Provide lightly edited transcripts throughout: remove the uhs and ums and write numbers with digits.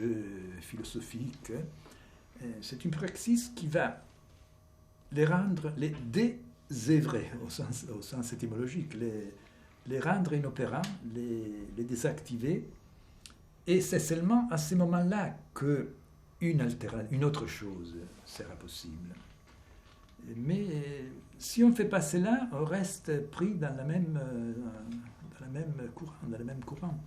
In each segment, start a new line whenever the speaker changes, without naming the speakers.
jeu philosophique. C'est une praxis qui va les rendre, les désœuvrer au sens étymologique, les rendre inopérants, les désactiver. Et c'est seulement à ce moment-là qu'une autre chose sera possible. Mais si on ne fait pas cela, on reste pris dans le même courant,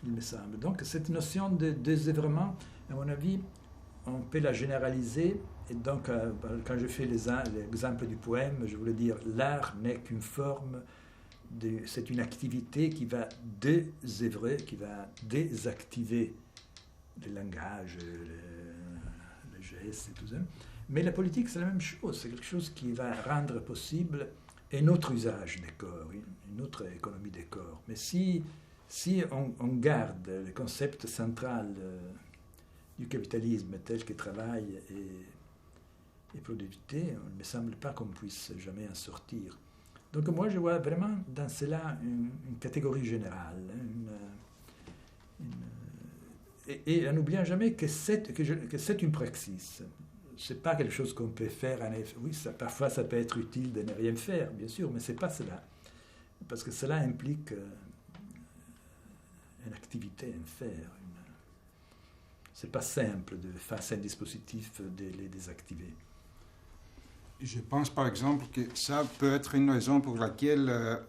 il me semble. Donc cette notion de désœuvrement, à mon avis, on peut la généraliser. Et donc, quand je fais l'exemple du poème, je voulais dire l'art n'est qu'une forme, c'est une activité qui va désœuvrer, qui va désactiver le langage, le geste et tout ça. Mais la politique, c'est la même chose. C'est quelque chose qui va rendre possible un autre usage des corps, une autre économie des corps. Mais si on garde le concept central du capitalisme tel que travail et productivité, il ne me semble pas qu'on puisse jamais en sortir. Donc moi, je vois vraiment dans cela une catégorie générale. Et en n'oubliant jamais que c'est une praxis. Ce n'est pas quelque chose qu'on peut faire. Oui, parfois ça peut être utile de ne rien faire, bien sûr, mais ce n'est pas cela. Parce que cela implique une activité, un faire. Ce n'est pas simple de face à un dispositif de les désactiver.
Je pense par exemple que ça peut être une raison pour laquelle,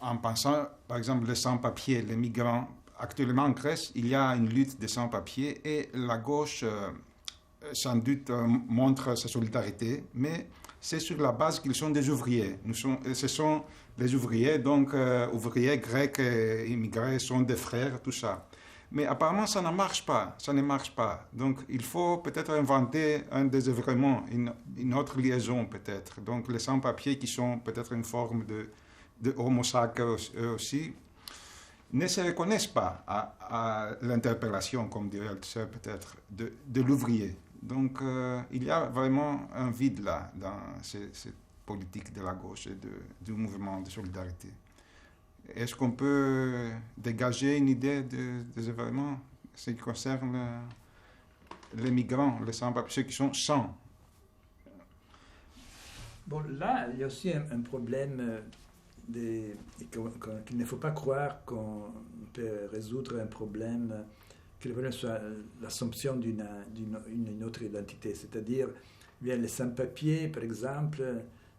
en pensant par exemple les sans-papiers, les migrants, actuellement en Grèce, il y a une lutte des sans-papiers et la gauche sans doute montre sa solidarité, mais c'est sur la base qu'ils sont des ouvriers. Ce sont des ouvriers, donc ouvriers grecs et immigrés sont des frères, tout ça. Mais apparemment, ça ne marche pas. Donc, il faut peut-être inventer un désœuvrement, une autre liaison peut-être. Donc, les sans-papiers qui sont peut-être une forme de homo sacer aussi, ne se reconnaissent pas à l'interpellation, comme dirait Althusser peut-être, de l'ouvrier. Donc, il y a vraiment un vide là, dans cette politique de la gauche et du mouvement de solidarité. Est-ce qu'on peut dégager une idée des événements, ce qui concerne les migrants, les sans-papiers, ceux qui sont sans?
Bon, là, il y a aussi un problème qu'il ne faut pas croire qu'on peut résoudre un problème, que le problème soit l'assomption d'une autre identité. C'est-à-dire, bien, les sans-papiers, par exemple,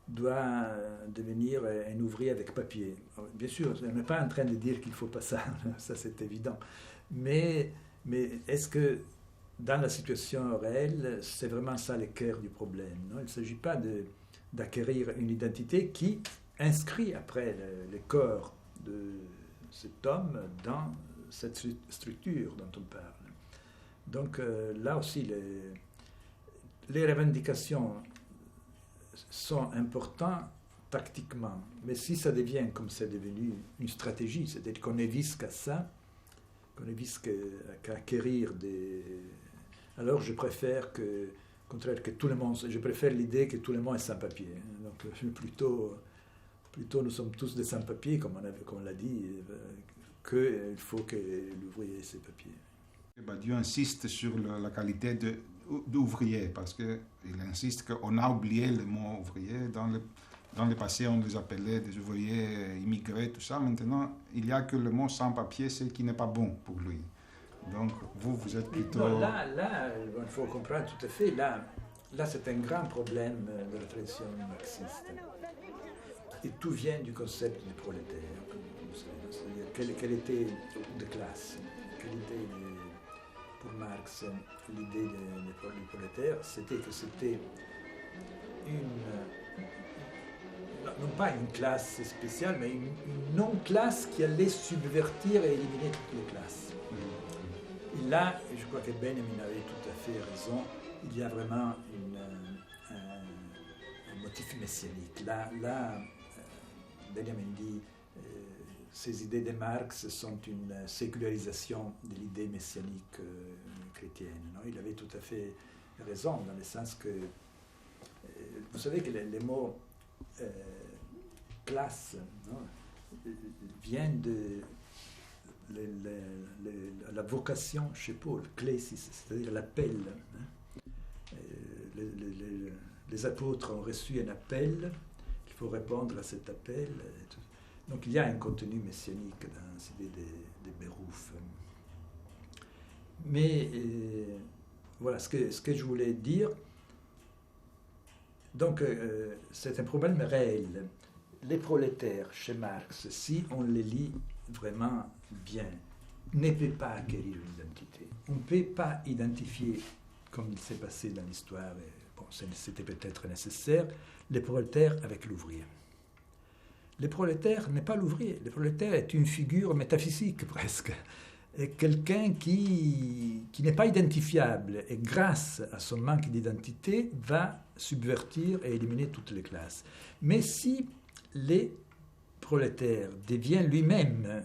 doit devenir un ouvrier avec papier. Bien sûr, on n'est pas en train de dire qu'il ne faut pas ça, ça c'est évident. Mais est-ce que dans la situation réelle, c'est vraiment ça le cœur du problème, non? Il ne s'agit pas d'acquérir une identité qui inscrit après le corps de cet homme dans cette structure dont on parle. Donc là aussi, les revendications sont importants tactiquement, mais si ça devient, comme c'est devenu, une stratégie, c'est-à-dire qu'on ne vise qu'à ça, qu'on ne vise qu'à acquérir des... Alors je préfère je préfère l'idée que tout le monde est sans-papier. Donc plutôt nous sommes tous des sans-papiers, comme on l'a dit, qu'il faut que l'ouvrier ait ses papiers.
Dieu insiste sur la qualité d'ouvrier, parce qu'il insiste qu'on a oublié le mot ouvrier. Dans le passé, on les appelait des ouvriers immigrés, tout ça. Maintenant, il n'y a que le mot sans-papier, ce qui n'est pas bon pour lui. Donc, vous êtes plutôt...
Non, là, il faut comprendre tout à fait, là c'est un grand problème de la tradition marxiste. Et tout vient du concept du prolétaire. C'est-à-dire, quelle était de classe, quelle était... Pour Marx, l'idée du prolétaire, c'était que c'était non pas une classe spéciale, mais une non-classe qui allait subvertir et éliminer toutes les classes. Et là, je crois que Benjamin avait tout à fait raison, il y a vraiment un motif messianique. Là Benjamin dit ces idées de Marx sont une sécularisation de l'idée messianique chrétienne. Non? Il avait tout à fait raison, dans le sens que, vous savez que les mots classe, non, viennent de la vocation chez Paul, klesis, c'est-à-dire l'appel. Hein. Les apôtres ont reçu un appel, il faut répondre à cet appel. Donc il y a un contenu messianique dans cette idée des Berouf. Mais voilà ce que je voulais dire. Donc c'est un problème réel. Les prolétaires chez Marx, si on les lit vraiment bien, ne peuvent pas acquérir une identité. On ne peut pas identifier, comme il s'est passé dans l'histoire, bon, c'était peut-être nécessaire, les prolétaires avec l'ouvrier. Le prolétaire n'est pas l'ouvrier. Le prolétaire est une figure métaphysique presque. Et quelqu'un qui n'est pas identifiable et grâce à son manque d'identité va subvertir et éliminer toutes les classes. Mais si le prolétaire devient lui-même,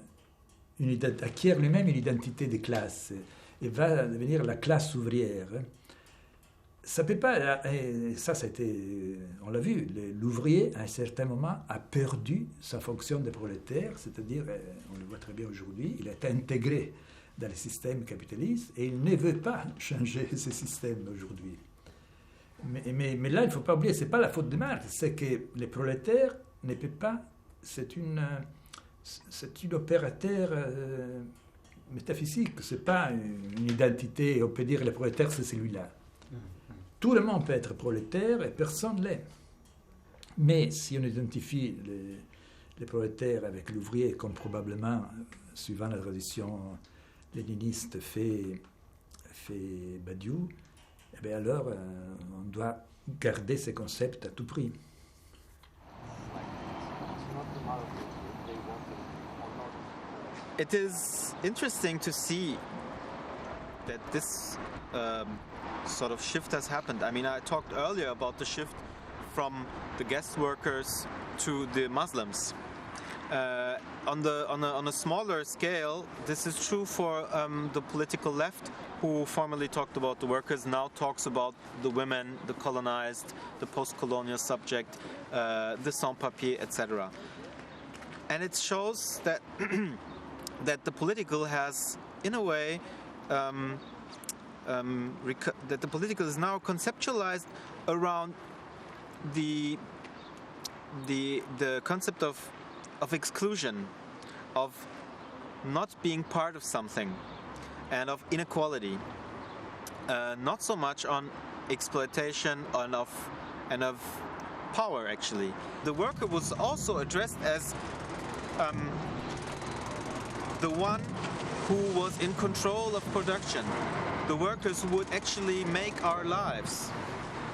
acquiert lui-même une identité de classe et va devenir la classe ouvrière, ça peut pas, et ça c'était, on l'a vu, l'ouvrier à un certain moment a perdu sa fonction de prolétaire, c'est-à-dire, on le voit très bien aujourd'hui, il est intégré dans le système capitaliste et il ne veut pas changer ce système aujourd'hui. Mais là, il ne faut pas oublier, ce n'est pas la faute de Marx, c'est que les prolétaires ne peuvent pas, c'est une opérateur métaphysique, ce n'est pas une identité, on peut dire le prolétaire c'est celui-là. Tout le monde peut être prolétaire et personne ne l'est. Mais si on identifie les prolétaires avec l'ouvrier, comme probablement, suivant la tradition léniniste, fait Badiou, eh bien alors on doit garder ces concepts à tout prix.
It is interesting to see that this sort of shift has happened. I mean, I talked earlier about the shift from the guest workers to the Muslims. On a smaller scale, this is true for the political left, who formerly talked about the workers, now talks about the women, the colonized, the post-colonial subject, the sans-papiers, etc. And it shows that that the political has, in a way, that the political is now conceptualized around the concept of exclusion, of not being part of something, and of inequality. Not so much on exploitation and of power. Actually, the worker was also addressed as the one who was in control of production, the workers who would actually make our lives,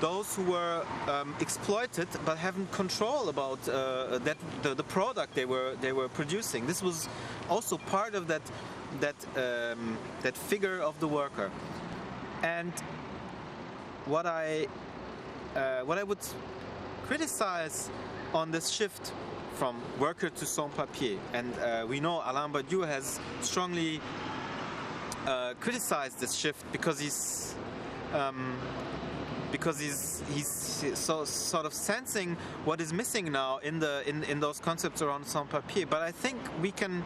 those who were exploited but haven't control about the product they were producing. This was also part of that figure of the worker. And what I would criticize on this shift from worker to sans-papier, and we know Alain Badiou has strongly criticized this shift because he's so sort of sensing what is missing now in those concepts around sans-papier. But I think we can,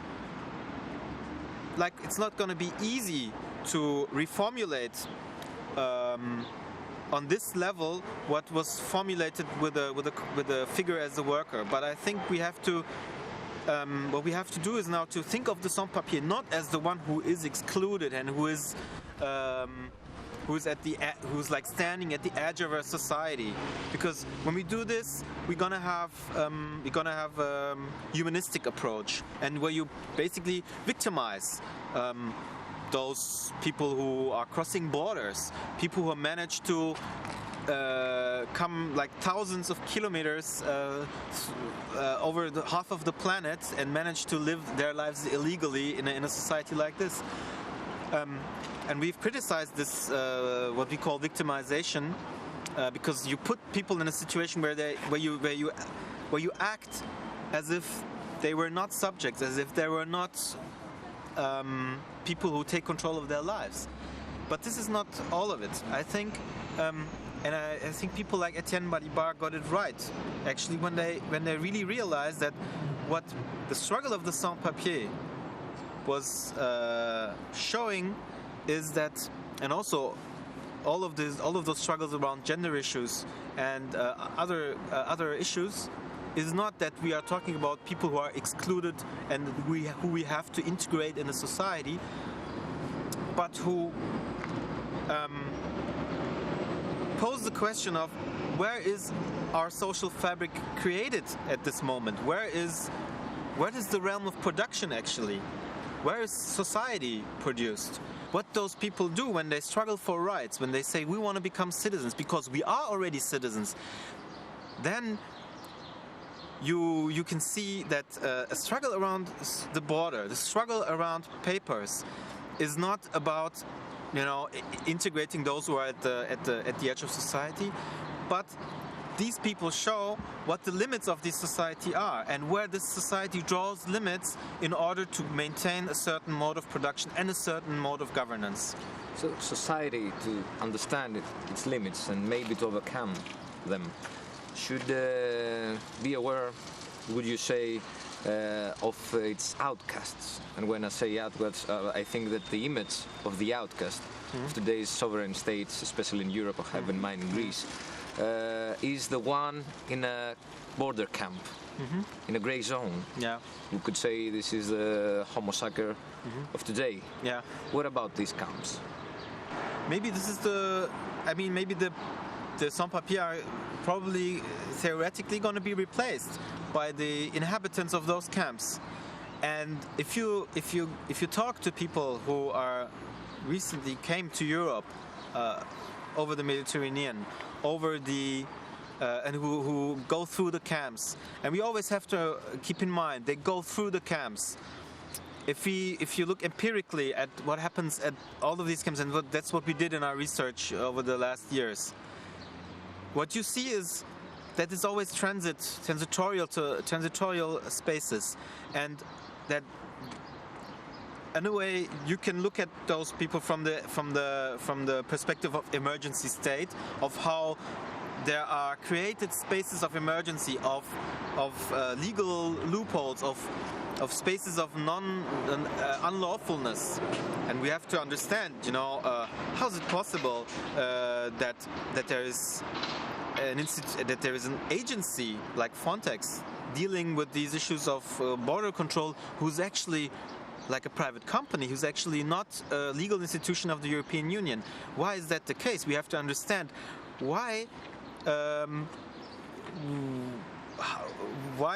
like, it's not going to be easy to reformulate on this level what was formulated with a figure as a worker. But I think we have to what we have to do is now to think of the sans-papier not as the one who is excluded and who's like standing at the edge of our society, because when we do this, we're gonna have a humanistic approach, and where you basically victimize those people who are crossing borders, people who have managed to come like thousands of kilometers over half of the planet and manage to live their lives illegally in a society like this. And we've criticized this, what we call victimization, because you put people in a situation where you act as if they were not subjects, as if they were not people who take control of their lives. But this is not all of it. I think, and I think people like Etienne Balibar got it right, actually, when they really realized that what the struggle of the sans-papier was showing is that, and also all of those struggles around gender issues and other issues, is not that we are talking about people who are excluded and who we have to integrate in a society, but who pose the question of where is our social fabric created at this moment? Where is the realm of production actually? Where is society produced? What those people do when they struggle for rights, when they say we want to become citizens because we are already citizens, then you can see that a struggle around the border, the struggle around papers, is not about, you know, integrating those who are at the edge of society, but these people show what the limits of this society are and where this society draws limits in order to maintain a certain mode of production and a certain mode of governance.
So society, to understand its limits and maybe to overcome them, should be aware, would you say, of its outcasts? And when I say outcasts, I think that the image of the outcast of today's sovereign states, especially in Europe, I have in mind in Greece, is the one in a border camp, in a grey zone. Yeah. You could say this is the homo sacer of today. Yeah. What about these camps?
Maybe this is maybe the sans-papiers are probably theoretically going to be replaced by the inhabitants of those camps. And if you talk to people who are recently came to Europe over the Mediterranean, and who go through the camps, and we always have to keep in mind they go through the camps. If you look empirically at what happens at all of these camps, and that's what we did in our research over the last years, what you see is that it's always transitorial spaces, and that in a way you can look at those people from the perspective of emergency state, of how there are created spaces of emergency, of legal loopholes, of spaces of unlawfulness, and we have to understand, how is it possible that there is an agency like Frontex dealing with these issues of border control, who's actually like a private company, who's actually not a legal institution of the European Union. Why is that the case? We have to understand why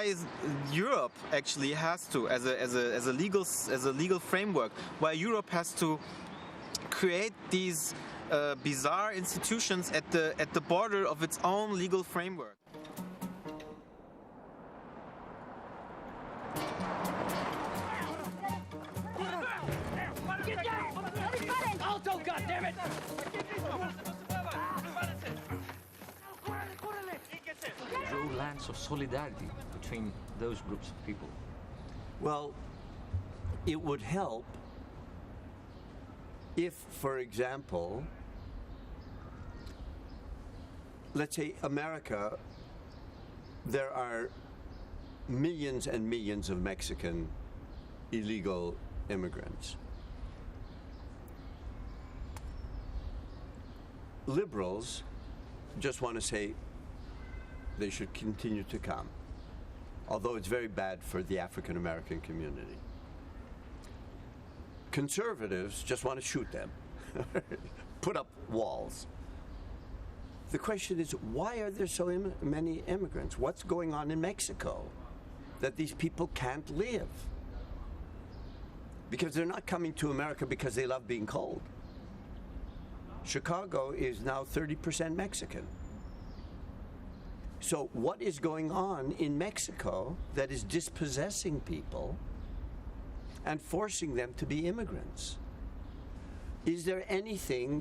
is Europe actually has to, as a legal framework, why Europe has to create these bizarre institutions at the border of its own legal framework.
Alto, goddammit!
Draw lines of solidarity between those groups of people.
Well, it would help if, for example, let's say America, there are millions and millions of Mexican illegal immigrants. Liberals just want to say they should continue to come, although it's very bad for the African American community. Conservatives just want to shoot them, put up walls. The question is, why are there so many immigrants? What's going on in Mexico that these people can't live? Because they're not coming to America because they love being cold. Chicago is now 30% Mexican. So what is going on in Mexico that is dispossessing people and forcing them to be immigrants? Is there anything